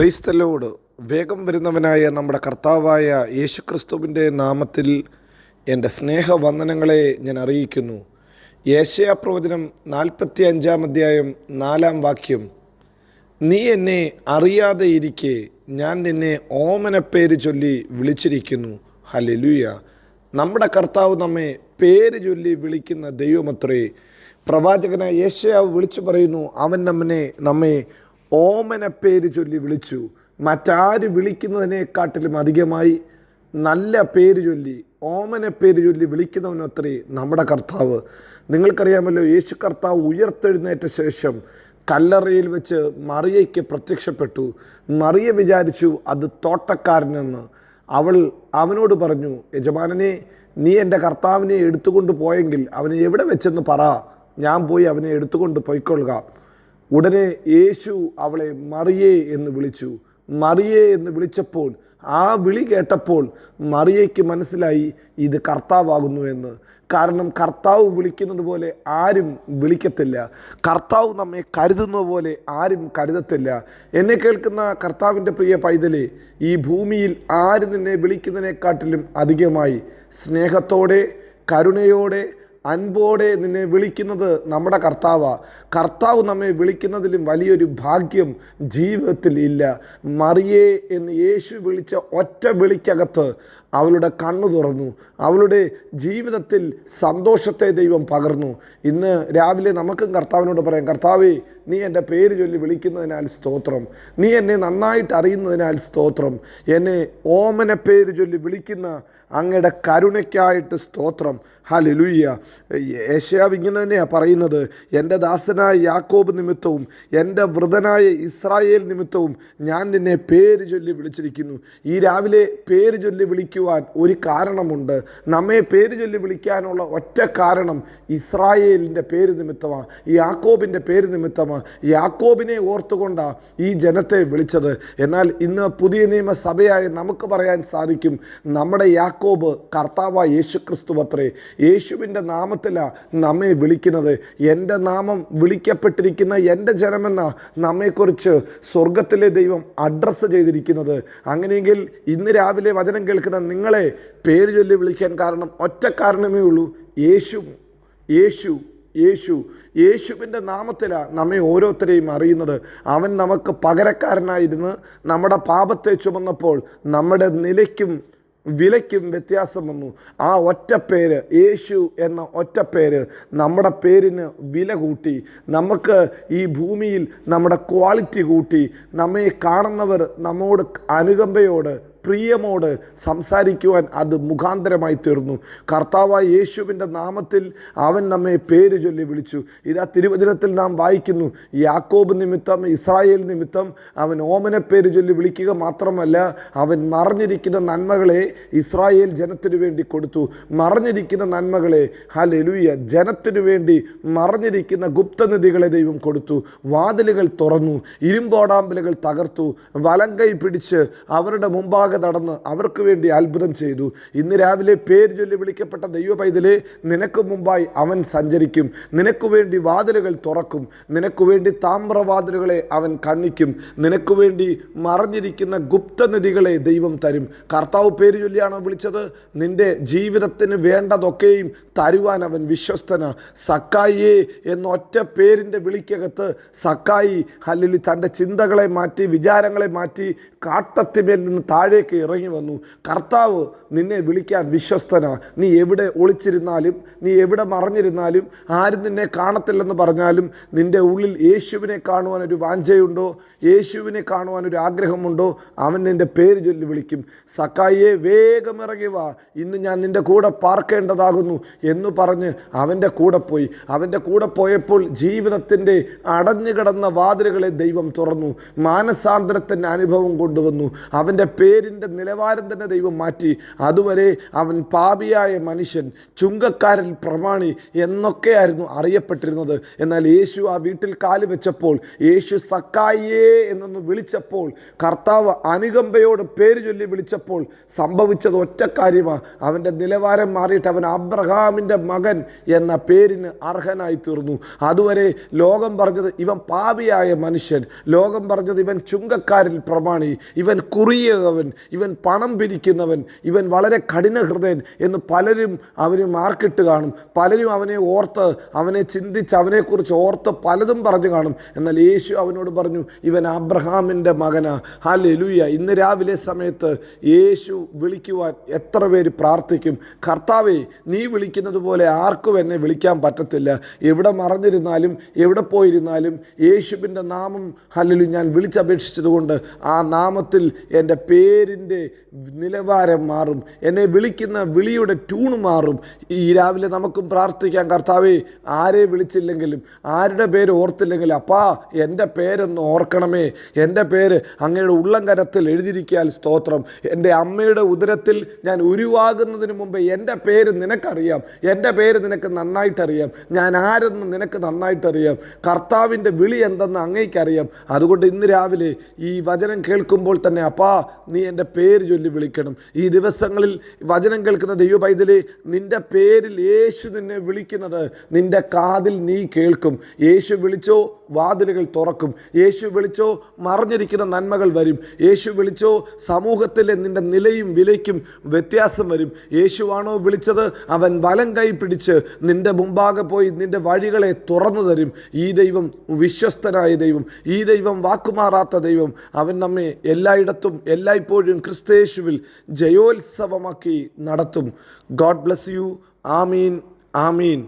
Praise the Lord. വേഗം വരുന്നവനായ നമ്മുടെ കർത്താവായ യേശുക്രിസ്തുവിൻ്റെ നാമത്തിൽ എൻ്റെ സ്നേഹവന്ദനങ്ങളെ ഞാൻ അറിയിക്കുന്നു. യെശയ്യാ പ്രവചനം 45-ാം അധ്യായം 4-ാം വാക്യം: നീ എന്നെ അറിയാതെ ഇരിക്കെ ഞാൻ നിന്നെ ഓമനപ്പേര് ചൊല്ലി വിളിച്ചിരിക്കുന്നു. ഹല്ലേലൂയ. നമ്മുടെ കർത്താവ് നമ്മെ പേര് ചൊല്ലി വിളിക്കുന്ന ദൈവമത്രേ. പ്രവാചകനായ യെശയ്യാവ് വിളിച്ചു പറയുന്നു, അവൻ നമ്മെ ഓമനപ്പേര് ചൊല്ലി വിളിച്ചു. മറ്റാര് വിളിക്കുന്നതിനെക്കാട്ടിലും അധികമായി നല്ല പേര് ചൊല്ലി, ഓമനപ്പേര് ചൊല്ലി വിളിക്കുന്നവനത്രേ നമ്മുടെ കർത്താവ്. നിങ്ങൾക്കറിയാമല്ലോ, യേശു കർത്താവ് ഉയർത്തെഴുന്നേറ്റ ശേഷം കല്ലറയിൽ വെച്ച് മറിയയ്ക്ക് പ്രത്യക്ഷപ്പെട്ടു. മറിയ വിചാരിച്ചു അത് തോട്ടക്കാരനെന്ന്. അവൾ അവനോട് പറഞ്ഞു, യജമാനനെ, നീ എൻ്റെ കർത്താവിനെ എടുത്തുകൊണ്ട് പോയെങ്കിൽ അവനെ എവിടെ വെച്ചെന്ന് പറ, ഞാൻ പോയി അവനെ എടുത്തുകൊണ്ട് പോയിക്കൊള്ളുക. ഉടനെ യേശു അവളെ മറിയേ എന്ന് വിളിച്ചു. മറിയേ എന്ന് വിളിച്ചപ്പോൾ, ആ വിളി കേട്ടപ്പോൾ മറിയയ്ക്ക് മനസ്സിലായി ഇത് കർത്താവാകുന്നു എന്ന്. കാരണം കർത്താവ് വിളിക്കുന്നത് പോലെ ആരും വിളിക്കത്തില്ല. കർത്താവ് നമ്മെ കരുതുന്ന പോലെ ആരും കരുതത്തില്ല. എന്നെ കേൾക്കുന്ന കർത്താവിൻ്റെ പ്രിയ പൈതലേ, ഈ ഭൂമിയിൽ ആര് നിന്നെ വിളിക്കുന്നതിനെക്കാട്ടിലും അധികമായി സ്നേഹത്തോടെ, കരുണയോടെ, അൻപോടെ നിന്നെ വിളിക്കുന്നത് നമ്മുടെ കർത്താവാണ്. കർത്താവ് നമ്മെ വിളിക്കുന്നതിലും വലിയൊരു ഭാഗ്യം ജീവിതത്തിൽ ഇല്ല. മറിയേ എന്ന് യേശു വിളിച്ച ഒറ്റ വിളിക്കകത്ത് അവളുടെ കണ്ണു തുറന്നു. അവളുടെ ജീവിതത്തിൽ സന്തോഷത്തെ ദൈവം പകർന്നു. ഇന്ന് രാവിലെ നമുക്കും കർത്താവിനോട് പറയാം, കർത്താവേ, നീ എൻ്റെ പേര് ചൊല്ലി വിളിക്കുന്നതിനാൽ സ്തോത്രം. നീ എന്നെ നന്നായിട്ട് അറിയുന്നതിനാൽ സ്തോത്രം. എന്നെ ഓമന പേര് ചൊല്ലി വിളിക്കുന്ന അങ്ങയുടെ കരുണയ്ക്കായിട്ട് സ്തോത്രം. ഹല്ലേലൂയ. യെശയ്യാവ് ഇങ്ങനെ തന്നെയാണ് പറയുന്നത്, എൻ്റെ ദാസനായ യാക്കോബ് നിമിത്തവും എൻ്റെ വൃതനായ ഇസ്രായേൽ നിമിത്തവും ഞാൻ നിന്നെ പേര് ചൊല്ലി വിളിച്ചിരിക്കുന്നു. ഈ രാവിലെ പേര് ചൊല്ലി വിളിക്കുവാൻ ഒരു കാരണമുണ്ട്. നമ്മെ പേര് ചൊല്ലി വിളിക്കാനുള്ള ഒറ്റ കാരണം ഇസ്രായേലിൻ്റെ പേര് നിമിത്തമാണ്, യാക്കോബിൻ്റെ പേര് നിമിത്തമാണ്. യാക്കോബിനെ ഓർത്തുകൊണ്ടാണ് ഈ ജനത്തെ വിളിച്ചത്. എന്നാൽ ഇന്ന് പുതിയ നിയമ സഭയായി നമുക്ക് പറയാൻ സാധിക്കും, നമ്മുടെ യാക്കോബ് കർത്താവായ യേശുക്രിസ്തു അത്രേ. യേശുവിൻ്റെ നാമത്തിലാണ് നമ്മെ വിളിക്കുന്നത്. എൻ്റെ നാമം വിളിക്കപ്പെട്ടിരിക്കുന്ന എൻ്റെ ജനമെന്ന നമ്മെക്കുറിച്ച് സ്വർഗത്തിലെ ദൈവം അഡ്രസ്സ് ചെയ്തിരിക്കുന്നത്. അങ്ങനെയെങ്കിൽ ഇന്ന് രാവിലെ വചനം കേൾക്കുന്ന നിങ്ങളെ പേര് ചൊല്ലി വിളിക്കാൻ കാരണം ഒറ്റ കാരണമേ ഉള്ളൂ, യേശു. യേശു യേശു യേശുവിൻ്റെ നാമത്തിലാണ് നമ്മെ ഓരോരുത്തരെയും അറിയുന്നത്. അവൻ നമുക്ക് പകരക്കാരനായിരുന്നു. നമ്മുടെ പാപത്തെ ചുമന്നപ്പോൾ നമ്മുടെ നിലയ്ക്കും വിലയ്ക്കും വ്യത്യാസം വന്നു. ആ ഒറ്റ പേര്, യേശു എന്ന ഒറ്റ പേര് നമ്മുടെ പേരിന് വില കൂട്ടി. നമുക്ക് ഈ ഭൂമിയിൽ നമ്മുടെ ക്വാളിറ്റി കൂട്ടി. നമ്മെ കാണുന്നവർ നമ്മോട് അനുകമ്പയോട്, പ്രിയമോട് സംസാരിക്കുവാൻ അത് മുഖാന്തരമായി തീർന്നു. കർത്താവായ യേശുവിൻ്റെ നാമത്തിൽ അവൻ നമ്മെ പേര് ചൊല്ലി വിളിച്ചു. ഇതാ തിരുവചനത്തിൽ നാം വായിക്കുന്നു, യാക്കോബ് നിമിത്തം, ഇസ്രായേൽ നിമിത്തം അവൻ ഓമനപ്പേര് ചൊല്ലി വിളിക്കുക മാത്രമല്ല, അവൻ മറഞ്ഞിരിക്കുന്ന നന്മകളെ ഇസ്രായേൽ ജനത്തിനു വേണ്ടി കൊടുത്തു. മറഞ്ഞിരിക്കുന്ന നന്മകളെ, ഹല്ലേലൂയ, ജനത്തിനു വേണ്ടി മറഞ്ഞിരിക്കുന്ന ഗുപ്തനിധികളെ ദൈവം കൊടുത്തു. വാതിലുകൾ തുറന്നു, ഇരുമ്പോടാമ്പലുകൾ തകർത്തു, വലങ്കൈ പിടിച്ച് അവരുടെ മുമ്പാകെ നടന്ന് അവർക്ക് വേണ്ടി അത്ഭുതം ചെയ്തു. ഇന്ന് രാവിലെ പേര് ചൊല്ലി വിളിക്കപ്പെട്ട ദൈവ പൈതലേ, നിനക്ക് മുമ്പായി അവൻ സഞ്ചരിക്കും. നിനക്ക് വേണ്ടി വാതിലുകൾ തുറക്കും. നിനക്ക് വേണ്ടി താമ്രവാതിലുകളെ അവൻ കണ്ണിക്കും. നിനക്ക് വേണ്ടി മറഞ്ഞിരിക്കുന്ന ഗുപ്തനിധികളെ ദൈവം തരും. കർത്താവ് പേര് ചൊല്ലിയാണോ വിളിച്ചത്? നിന്റെ ജീവിതത്തിന് വേണ്ടതൊക്കെയും തരുവാൻ അവൻ വിശ്വസ്തന. സക്കായിയെ എന്ന ഒറ്റ പേരിൻ്റെ വിളിക്കകത്ത് സക്കായി ഹല്ലേലൂയ തൻ്റെ ചിന്തകളെ മാറ്റി, വിചാരങ്ങളെ മാറ്റി കാട്ടത്തിമേൽ നിന്ന് താഴേക്ക് ഇറങ്ങി വന്നു. കർത്താവ് നിന്നെ വിളിക്കാൻ വിശ്വസ്തനാ. നീ എവിടെ ഒളിച്ചിരുന്നാലും, നീ എവിടെ മറഞ്ഞിരുന്നാലും, ആരും നിന്നെ കാണത്തില്ലെന്ന് പറഞ്ഞാലും, നിൻ്റെ ഉള്ളിൽ യേശുവിനെ കാണുവാൻ ഒരു വാഞ്ചയുണ്ടോ, യേശുവിനെ കാണുവാൻ ഒരു ആഗ്രഹമുണ്ടോ, അവൻ നിൻ്റെ പേര് ചൊല്ലി വിളിക്കും. സക്കായിയെ, വേഗം ഇറങ്ങി വാ, ഇന്ന് ഞാൻ നിൻ്റെ കൂടെ പാർക്കേണ്ടതാകുന്നു എന്ന് പറഞ്ഞ് അവൻ്റെ കൂടെ പോയി. അവൻ്റെ കൂടെ പോയപ്പോൾ ജീവിതത്തിൻ്റെ അടഞ്ഞുകിടന്ന വാതിലുകളെ ദൈവം തുറന്നു. മാനസാന്തരത്തിൻ്റെ അനുഭവം കൊണ്ടുവന്നു. അവൻ്റെ പേരിന് പേരിൻ്റെ നിലവാരം തന്നെ ദൈവം മാറ്റി. അതുവരെ അവൻ പാപിയായ മനുഷ്യൻ, ചുങ്കക്കാരൻ, പ്രമാണി എന്നൊക്കെയായിരുന്നു അറിയപ്പെട്ടിരുന്നത്. എന്നാൽ യേശു ആ വീട്ടിൽ കാല് വെച്ചപ്പോൾ, യേശു സക്കായിയേ എന്നൊന്ന് വിളിച്ചപ്പോൾ, കർത്താവ് അനുകമ്പയോട് പേര് ചൊല്ലി വിളിച്ചപ്പോൾ സംഭവിച്ചത് ഒറ്റ കാര്യമാണ്. അവൻ്റെ നിലവാരം മാറിയിട്ട് അവൻ അബ്രഹാമിൻ്റെ മകൻ എന്ന പേരിന് അർഹനായി തീർന്നു. അതുവരെ ലോകം പറഞ്ഞത് ഇവൻ പാപിയായ മനുഷ്യൻ, ലോകം പറഞ്ഞത് ഇവൻ ചുങ്കക്കാരിൽ പ്രമാണി, ഇവൻ കുറിയവൻ, ഇവൻ പണം പിരിക്കുന്നവൻ, ഇവൻ വളരെ കഠിന ഹൃദയൻ എന്ന് പലരും അവന് മാർക്കിട്ട് കാണും. പലരും അവനെ ഓർത്ത്, അവനെ ചിന്തിച്ച്, അവനെക്കുറിച്ച് ഓർത്ത് പലതും പറഞ്ഞു കാണും. എന്നാൽ യേശു അവനോട് പറഞ്ഞു, ഇവൻ അബ്രഹാമിൻ്റെ മകനാ. ഹല്ലേലൂയ. ഇന്ന് രാവിലെ സമയത്ത് യേശു വിളിക്കുവാൻ എത്ര പേര് പ്രാർത്ഥിക്കും? കർത്താവേ, നീ വിളിക്കുന്നത് പോലെ ആർക്കും എന്നെ വിളിക്കാൻ പറ്റത്തില്ല. എവിടെ മറഞ്ഞിരുന്നാലും എവിടെ പോയിരുന്നാലും യേശുവിൻ്റെ നാമം ഹല്ലേലൂയ ഞാൻ വിളിച്ചപേക്ഷിച്ചതുകൊണ്ട് ആ നാമത്തിൽ എൻ്റെ പേരിൻ്റെ നിലവാരം മാറും, എന്നെ വിളിക്കുന്ന വിളിയുടെ ട്യൂൺ മാറും. ഈ രാവിലെ നമുക്കും പ്രാർത്ഥിക്കാം, കർത്താവേ, ആരെ വിളിച്ചില്ലെങ്കിലും ആരുടെ പേര് ഓർത്തില്ലെങ്കിലും അപ്പാ എൻ്റെ പേരൊന്ന് ഓർക്കണമേ. എൻ്റെ പേര് അങ്ങയുടെ ഉള്ളംകരത്തിൽ എഴുതിയിരിക്കാൻ സ്തോത്രം. എൻ്റെ അമ്മയുടെ ഉദരത്തിൽ ഞാൻ ഉരുവാകുന്നതിന് മുമ്പ് എൻ്റെ പേര് നിനക്കറിയാം, എൻ്റെ പേര് നിനക്ക് നന്നായിട്ടറിയാം, ഞാൻ ആരെന്ന് നിനക്ക് നന്നായിട്ടറിയാം, കർത്താവിൻ്റെ വിളി എന്തെന്ന് അങ്ങേക്കറിയാം. അതുകൊണ്ട് ഇന്ന് രാവിലെ ഈ വചനം കേൾക്കുമ്പോൾ തന്നെ അപ്പാ നീ എൻ്റെ പേര് ചൊല്ലി വിളിക്കണം. ഈ ദിവസങ്ങളിൽ വചനം കേൾക്കുന്ന ദൈവ പൈതലേ, നിൻ്റെ പേരിൽ യേശു നിന്നെ വിളിക്കുന്നത് നിൻ്റെ കാതിൽ നീ കേൾക്കും. യേശു വിളിച്ചോ വാതിലുകൾ തുറക്കും. യേശു വിളിച്ചോ മറഞ്ഞിരിക്കുന്ന നന്മകൾ വരും. യേശു വിളിച്ചോ സമൂഹത്തിലെ നിൻ്റെ നിലയും വിലയ്ക്കും വ്യത്യാസം വരും. യേശുവാണോ വിളിച്ചത്, അവൻ വലം കൈ പിടിച്ച് നിൻ്റെ മുമ്പാകെ പോയി നിൻ്റെ വഴികളെ തുറന്നു തരും. ഈ ദൈവം വിശ്വസ്തനായ ദൈവം, ഈ ദൈവം വാക്കുമാറാത്ത ദൈവം. അവൻ നമ്മെ എല്ലായിടത്തും എല്ലായ്പ്പോഴും ക്രിസ്തയേശുവിൽ ജയോത്സവമാക്കി നടത്തും. God bless you. Amin, Amin.